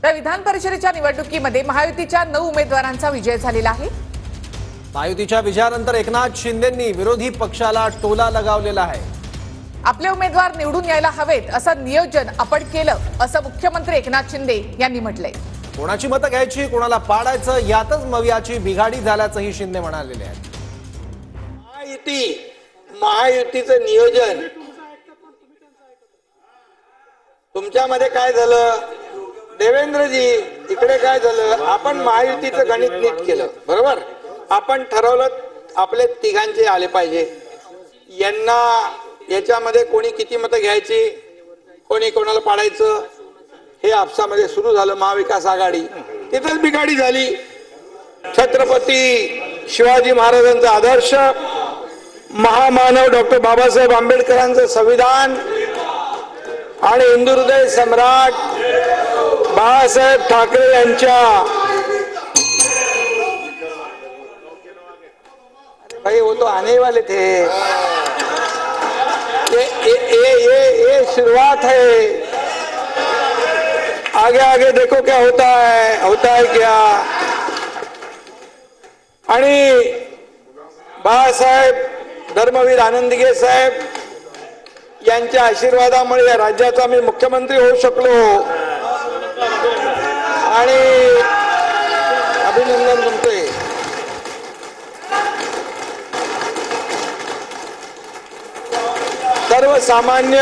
तर विधान परिषदेच्या निवडणुकीमध्ये महायुतीच्या 9 उमेदवारांचा विजय झालेला आहे। महायुतीच्या विजयानंतर एकनाथ शिंदेंनी विरोधी पक्षाला टोला लगावलेला आहे। आपले उमेदवार निवडून यायला हवेत असं नियोजन आपण केलं असं मुख्यमंत्री एकनाथ शिंदे यांनी म्हटलंय। कोणाची मतं घ्यायची कोणाला पाडायचं यातच मवियाची बिघाडी झाल्याचंही शिंदे म्हणालेले आहेत। महायुतीचं नियोजन तुमच्यामध्ये काय झालं देवेंद्रजी, इकडे काय झालं, आपण महायुतीचं गणित नीट केलं बरोबर। आपण ठरवलं आपले तिघांचे आले पाहिजे, यांना याच्यामध्ये कोणी किती मतं घ्यायची कोणी कोणाला पाडायचं हे आपसामध्ये सुरू झालं। महाविकास आघाडी तिथेच बिघाडी झाली। छत्रपती शिवाजी महाराजांचा आदर्श, महामानव डॉक्टर बाबासाहेब आंबेडकरांचं संविधान आणि हिंदू हृदय सम्राट बाळासाहेब ठाकरे यांच्या भाई वो तो आने वाले थे, ये शुरुआत है, आगे आगे देखो क्या होता है क्या। आणि बाळासाहेब धर्मवीर आनंदगे साहेब यांच्या आशीर्वादामुळे या राज्याचा मी मुख्यमंत्री होऊ शकलो आणि अभिनंदन तुमचे। सर्वसामान्य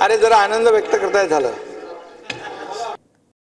अरे जरा आनंद व्यक्त करताय झालं।